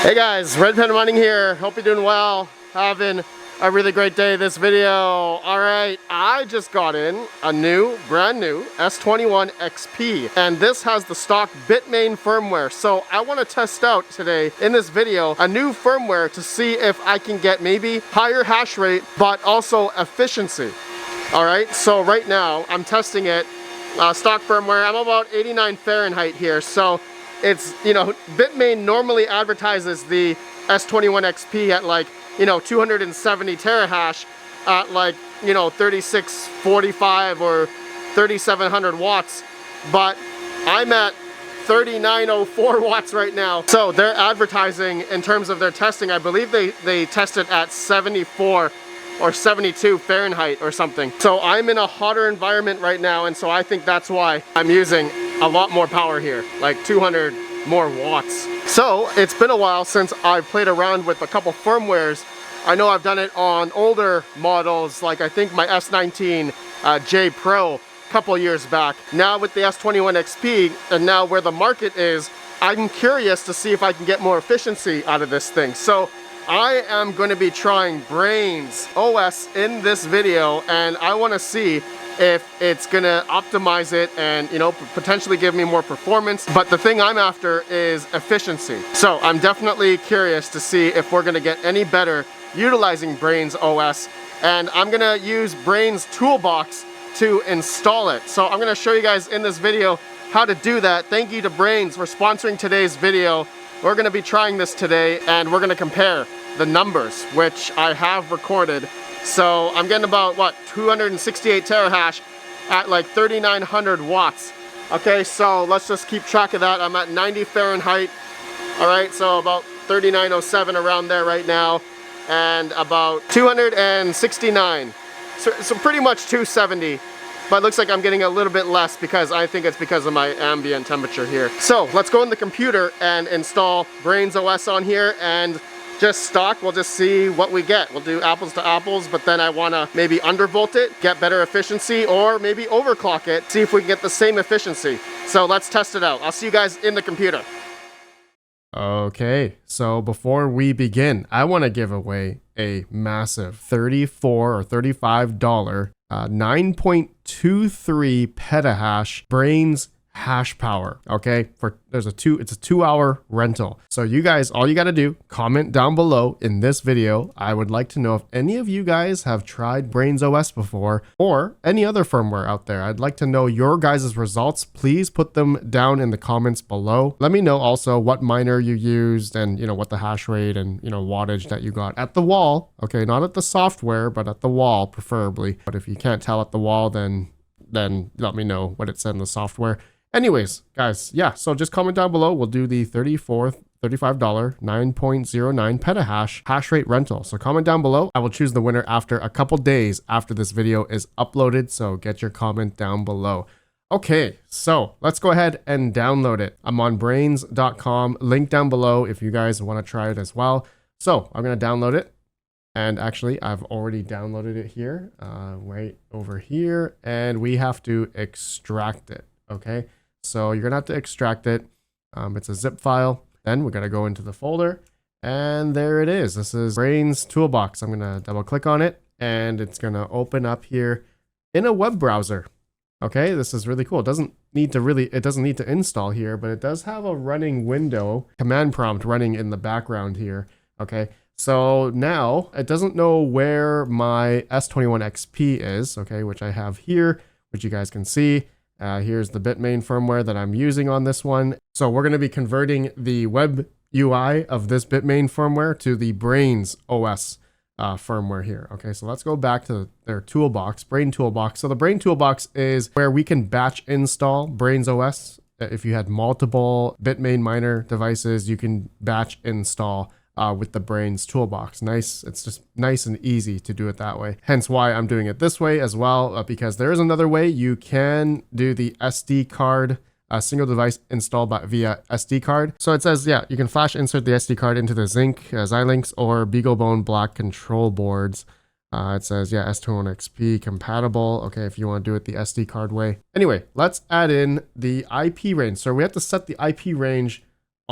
Hey guys, Red Pen Mining here. Hope you're doing well. Having a really great day this video. Alright, I just got in a brand new S21 XP, and this has the stock Bitmain firmware. So I want to test out today in this video a new firmware to see if I can get maybe higher hash rate but also efficiency. Alright, so right now I'm testing it, stock firmware. I'm about 89 Fahrenheit here, so it's, Bitmain normally advertises the S21 XP at like, 270 terahash at like, 3645 or 3700 watts, but I'm at 3904 watts right now. So they're advertising in terms of their testing, I believe they tested at 74 or 72 Fahrenheit or something. So I'm in a hotter environment right now, and so I think that's why I'm using a lot more power here, like 200 more watts. So it's been a while since I've played around with a couple firmwares. I know I've done it on older models, like I think my S19 J Pro a couple years back. Now with the S21 XP, and now where the market is, I'm curious to see if I can get more efficiency out of this thing. So I am going to be trying Braiins OS in this video, and I want to see if it's going to optimize it and, potentially give me more performance. But the thing I'm after is efficiency. So I'm definitely curious to see if we're going to get any better utilizing Braiins OS. And I'm going to use Braiins Toolbox to install it. So I'm going to show you guys in this video how to do that. Thank you to Braiins for sponsoring today's video. We're going to be trying this today, and we're going to compare the numbers, which I have recorded. So I'm getting about, 268 terahash at like 3900 watts. Okay, so let's just keep track of that. I'm at 90 Fahrenheit. All right, so about 3907 around there right now, and about 269. So pretty much 270. But it looks like I'm getting a little bit less because I think it's because of my ambient temperature here. So let's go in the computer and install Braiins OS on here, and just stock, we'll just see what we get. We'll do apples to apples, but then I want to maybe undervolt it, get better efficiency, or maybe overclock it, see if we can get the same efficiency. So let's test it out. I'll see you guys in the computer. Okay, so before we begin, I want to give away a massive $34 or $35 9.23 petahash Braiins hash power. Okay, it's a 2-hour rental. So you guys, all you got to do, comment down below in this video. I would like to know if any of you guys have tried Braiins OS before, or any other firmware out there. I'd like to know your guys' results. Please put them down in the comments below. Let me know also what miner you used, and what the hash rate and wattage that you got at the wall. Okay, not at the software, but at the wall preferably. But if you can't tell at the wall, then let me know what it said in the software. Anyways, guys, yeah, so just comment down below. We'll do the $35 9.09 petahash hash rate rental. So comment down below. I will choose the winner after a couple days after this video is uploaded. So get your comment down below. Okay, so let's go ahead and download it. I'm on braiins.com, link down below if you guys want to try it as well. So I'm going to download it. And actually, I've already downloaded it here, right over here. And we have to extract it. Okay. So you're going to have to extract it. It's a zip file. Then we're going to go into the folder, and there it is. This is Braiins Toolbox. I'm going to double click on it, and it's going to open up here in a web browser. Okay, this is really cool. It doesn't need to install here, but it does have a running window, command prompt running in the background here. Okay. So now it doesn't know where my S21 XP is, okay, which I have here, which you guys can see. Here's the Bitmain firmware that I'm using on this one. So we're going to be converting the web UI of this Bitmain firmware to the Braiins OS firmware here. Okay, so let's go back to their toolbox, Braiins Toolbox. So the Braiins Toolbox is where we can batch install Braiins OS. If you had multiple Bitmain miner devices, you can batch install with the Braiins Toolbox. Nice. It's just nice and easy to do it that way. Hence why I'm doing it this way as well, because there is another way. You can do the SD card, single device install via SD card. So it says, yeah, you can flash insert the SD card into the Zinc, Xilinx, or BeagleBone Black control boards. It says, yeah, S21 XP compatible. Okay, if you want to do it the SD card way. Anyway, let's add in the IP range. So we have to set the IP range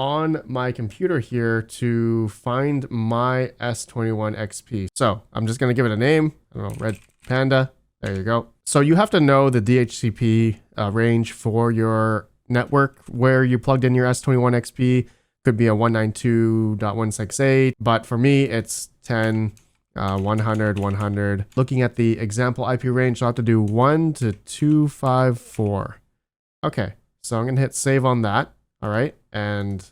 on my computer here to find my S21 XP. So I'm just going to give it a name. I don't know, Red Panda. There you go. So you have to know the DHCP range for your network where you plugged in your S21 XP. Could be a 192.168, but for me, it's 10, 100, 100. Looking at the example IP range, I'll have to do 1 to 254. Okay, so I'm going to hit save on that. All right, and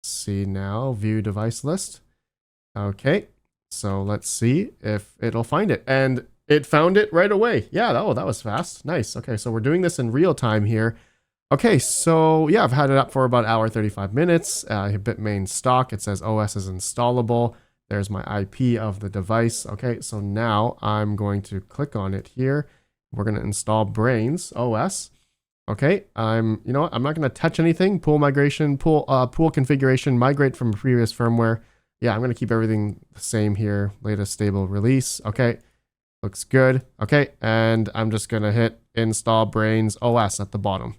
see now, view device list. Okay, so let's see if it'll find it. And it found it right away. Yeah, oh, that was fast. Nice. Okay, so we're doing this in real time here. Okay, so yeah, I've had it up for about an hour, 35 minutes. Bitmain stock, it says OS is installable. There's my IP of the device. Okay, so now I'm going to click on it here. We're going to install Braiins OS. Okay, you know what? I'm not going to touch anything. Pool migration, pool configuration, migrate from previous firmware. Yeah, I'm going to keep everything the same here. Latest stable release. Okay, looks good. Okay, and I'm just going to hit install Braiins OS at the bottom.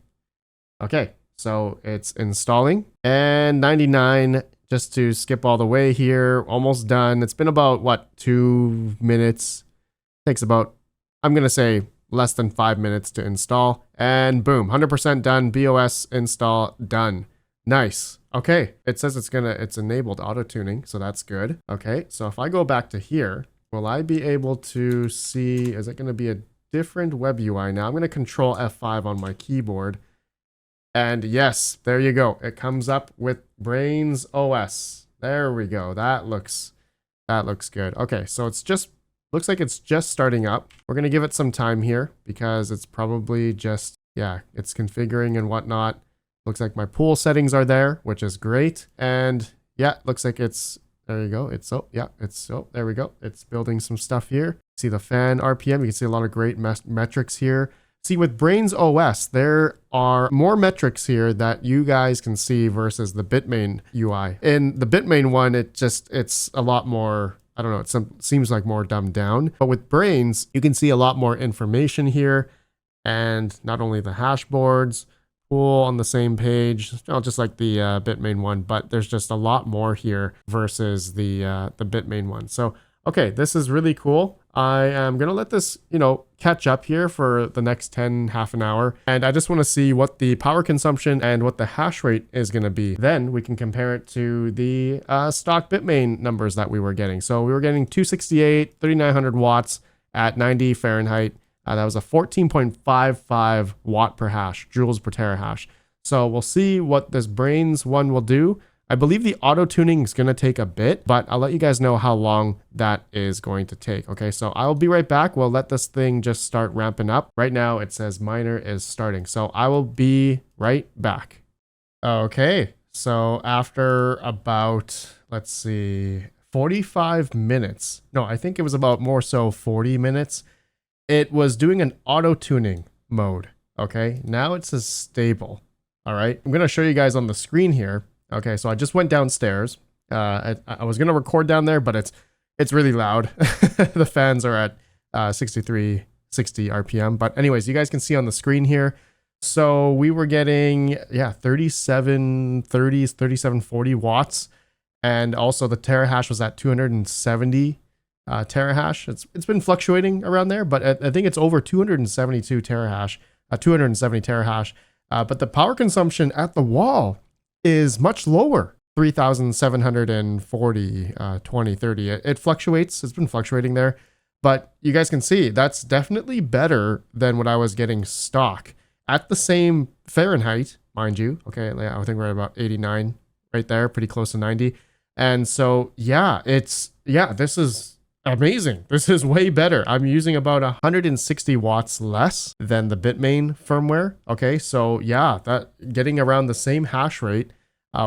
Okay, so it's installing, and 99, just to skip all the way here, almost done. It's been about, what, 2 minutes? Takes about, I'm going to say, less than 5 minutes to install, and boom, 100% done. BOS install done. Nice. Okay, it says it's enabled auto tuning, so that's good. Okay, so if I go back to here, will I be able to see, is it going to be a different web UI now? I'm going to control F5 on my keyboard. And yes, there you go. It comes up with Braiins OS. There we go. That looks good. Okay, so it's just looks like it's just starting up. We're gonna give it some time here because it's probably just, yeah, it's configuring and whatnot. Looks like my pool settings are there, which is great. And yeah, looks like it's, there you go. There we go. It's building some stuff here. See the fan RPM. You can see a lot of great metrics here. See, with Braiins OS, there are more metrics here that you guys can see versus the Bitmain UI. In the Bitmain one, it's a lot more, I don't know, it seems like more dumbed down. But with Braiins, you can see a lot more information here. And not only the hash boards, pool on the same page, just like the Bitmain one, but there's just a lot more here versus the Bitmain one. So, okay, this is really cool. I am going to let this, catch up here for the next half an hour. And I just want to see what the power consumption and what the hash rate is going to be. Then we can compare it to the stock Bitmain numbers that we were getting. So we were getting 268, 3,900 watts at 90 Fahrenheit. That was a 14.55 watt per hash, joules per terahash. So we'll see what this Braiins one will do. I believe the auto tuning is going to take a bit, but I'll let you guys know how long that is going to take. Okay, so I'll be right back. We'll let this thing just start ramping up. Right now it says miner is starting. So I will be right back. Okay, so after about, let's see, 45 minutes. No, I think it was about more so 40 minutes. It was doing an auto tuning mode. Okay, now it says stable. All right, I'm going to show you guys on the screen here. Okay, so I just went downstairs. I was gonna record down there, but it's really loud. The fans are at 6360 RPM. But anyways, you guys can see on the screen here. So we were getting 3740 watts, and also the terahash was at 270 terahash. It's been fluctuating around there, but I think it's over 272 terahash, 270 terahash. But the power consumption at the wall is much lower, 3,740, 20, 30. It fluctuates. It's been fluctuating there, but you guys can see that's definitely better than what I was getting stock at the same Fahrenheit, mind you. Okay, I think we're at about 89 right there, pretty close to 90. And so, this is amazing. This is way better. I'm using about 160 watts less than the Bitmain firmware. Okay, so that getting around the same hash rate,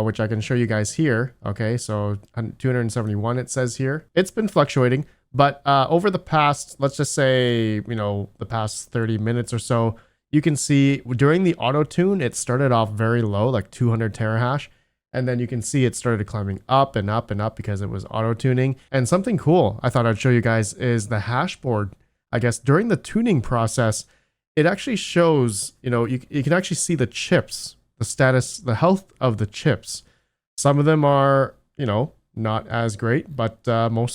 which I can show you guys here. Okay, so 271 it says here. It's been fluctuating, but over the past, let's just say, the past 30 minutes or so, you can see during the auto tune, it started off very low, like 200 terahash. And then you can see it started climbing up and up and up because it was auto tuning. And something cool I thought I'd show you guys is the hash board. I guess during the tuning process, it actually shows, you can actually see the chips, the status, the health of the chips. Some of them are, you know, not as great, but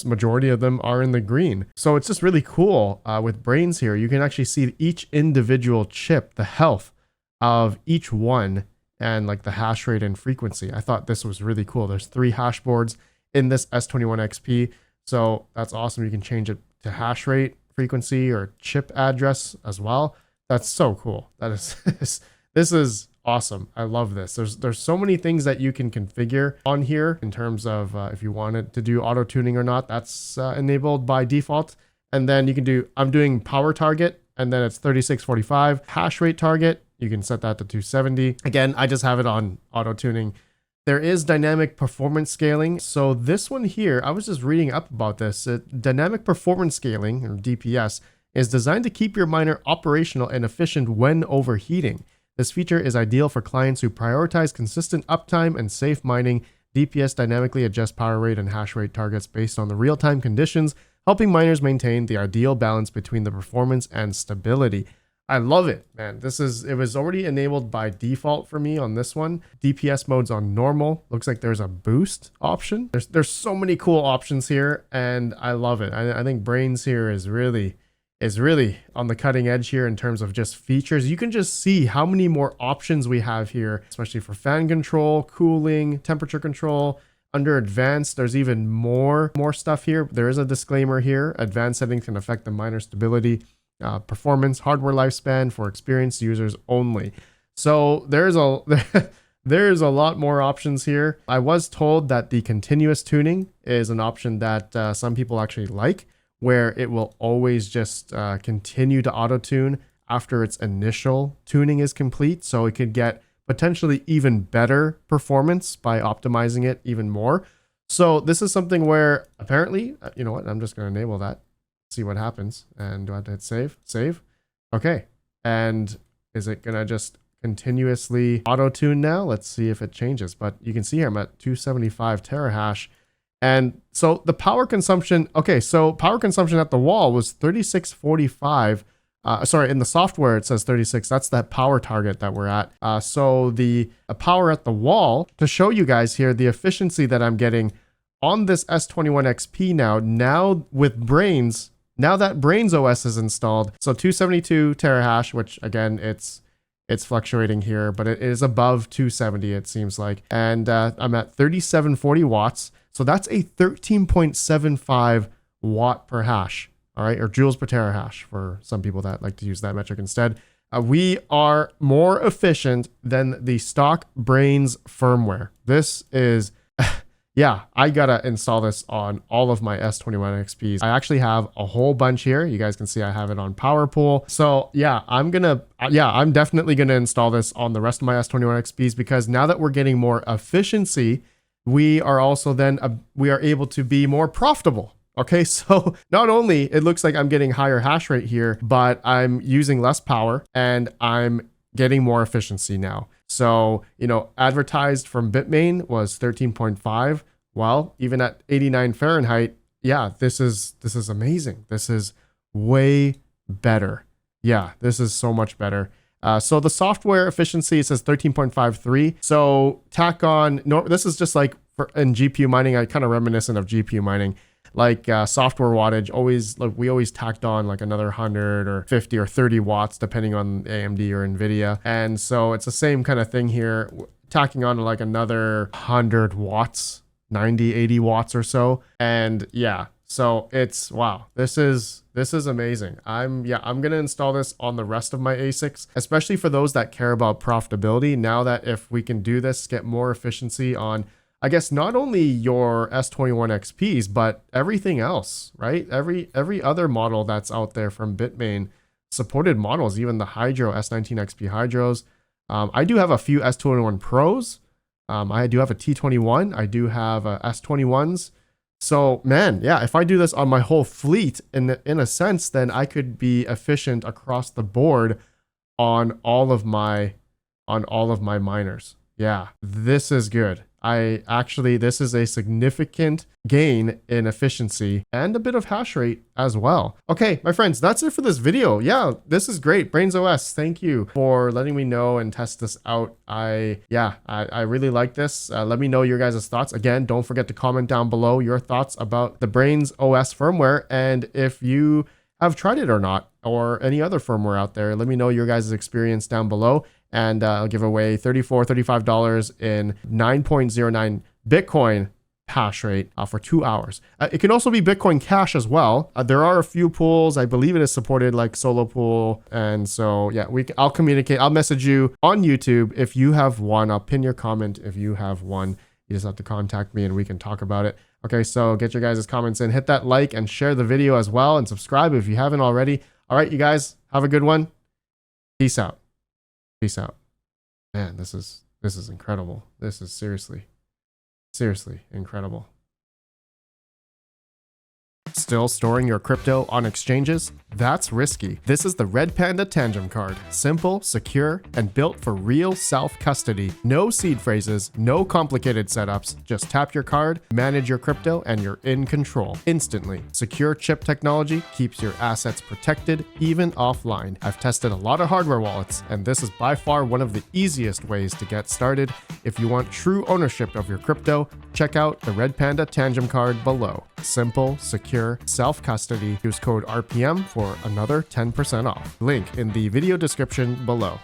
majority of them are in the green. So it's just really cool with Braiins here. You can actually see each individual chip, the health of each one, and like the hash rate and frequency. I thought this was really cool. There's 3 hash boards in this S21 XP. So that's awesome. You can change it to hash rate, frequency, or chip address as well. That's so cool. That is, this is awesome. I love this. There's so many things that you can configure on here in terms of if you wanted to do auto tuning or not. That's enabled by default. And then you can do, I'm doing power target, and then it's 3645. Hash rate target, you can set that to 270. Again, I just have it on auto tuning. There is dynamic performance scaling. So this one here, I was just reading up about this. Dynamic performance scaling, or DPS, is designed to keep your miner operational and efficient when overheating. This feature is ideal for clients who prioritize consistent uptime and safe mining. DPS dynamically adjusts power rate and hash rate targets based on the real-time conditions, helping miners maintain the ideal balance between the performance and stability. I love it, man. It was already enabled by default for me on this one. DPS mode's on normal. Looks like there's a boost option. There's so many cool options here, and I love it. I think Braiins here is really on the cutting edge here in terms of just features. You can just see how many more options we have here, especially for fan control, cooling, temperature control. Under advanced, there's even more stuff here. There is a disclaimer here. Advanced settings can affect the miner stability, performance, hardware lifespan for experienced users only. So there's a lot more options here. I was told that the continuous tuning is an option that some people actually like, where it will always just continue to auto tune after its initial tuning is complete. So it could get potentially even better performance by optimizing it even more. So this is something where apparently, you know what, I'm just going to enable that, see what happens. And do I have to hit save? Save. Okay. And is it going to just continuously auto tune now? Let's see if it changes. But you can see here I'm at 275 terahash. And so the power consumption, okay, so power consumption at the wall was 3645. Sorry, in the software it says 36. That's that power target that we're at. So the power at the wall, to show you guys here the efficiency that I'm getting on this S21 XP now with Braiins, now that Braiins OS is installed. So 272 terahash, which again, it's fluctuating here, but it is above 270, it seems like. And I'm at 3740 watts. So that's a 13.75 watt per hash, all right, or joules per terahash for some people that like to use that metric instead. We are more efficient than the stock Braiins firmware. This is, yeah, I gotta install this on all of my S21 XPs. I actually have a whole bunch here. You guys can see I have it on PowerPool. So yeah, I'm definitely gonna install this on the rest of my S21 XPs, because now that we're getting more efficiency, we are also then, we are able to be more profitable. Okay, so not only it looks like I'm getting higher hash rate here, but I'm using less power and I'm getting more efficiency now. So, you know, advertised from Bitmain was 13.5. Well, even at 89 Fahrenheit, yeah, this is amazing. This is way better. Yeah, this is so much better. So the software efficiency says 13.53. So tack on, no, this is just like in GPU mining, I kind of reminiscent of GPU mining, like software wattage, we always tacked on like another 100 or 50 or 30 watts, depending on AMD or NVIDIA. And so it's the same kind of thing here, tacking on like another 100 watts, 90, 80 watts or so. And yeah, so it's, wow, this is amazing. I'm going to install this on the rest of my ASICs, especially for those that care about profitability. Now that if we can do this, get more efficiency on, I guess, not only your S21 XPs, but everything else, right? Every other model that's out there from Bitmain, supported models, even the Hydro, S19 XP Hydros. I do have a few S21 Pros. I do have a T21. I do have S21s. So man, yeah, if I do this on my whole fleet, in a sense, then I could be efficient across the board on all of my miners. Yeah, this is good. This is a significant gain in efficiency and a bit of hash rate as well. Okay, my friends, that's it for this video. Yeah, this is great. Braiins OS, thank you for letting me know and test this out. I really like this. Let me know your guys' thoughts. Again, don't forget to comment down below your thoughts about the Braiins OS firmware, and if you have tried it or not, or any other firmware out there. Let me know your guys' experience down below, and I'll give away $35 in 9.09 Bitcoin hash rate for 2 hours. It can also be Bitcoin Cash as well. There are a few pools. I believe it is supported, like Solo Pool. And so, yeah, I'll communicate. I'll message you on YouTube if you have one. I'll pin your comment if you have one. You just have to contact me and we can talk about it. Okay, so get your guys' comments in. Hit that like and share the video as well, and subscribe if you haven't already. All right, you guys, have a good one. Peace out. Peace out. Man, this is incredible. This is seriously incredible. Still storing your crypto on exchanges? That's risky. This is the Red Panda Tangem card. Simple, secure, and built for real self-custody. No seed phrases, no complicated setups. Just tap your card, manage your crypto, and you're in control instantly. Secure chip technology keeps your assets protected, even offline. I've tested a lot of hardware wallets, and this is by far one of the easiest ways to get started. If you want true ownership of your crypto, check out the Red Panda Tangem card below. Simple, secure, self-custody. Use code RPM for another 10% off. Link in the video description below.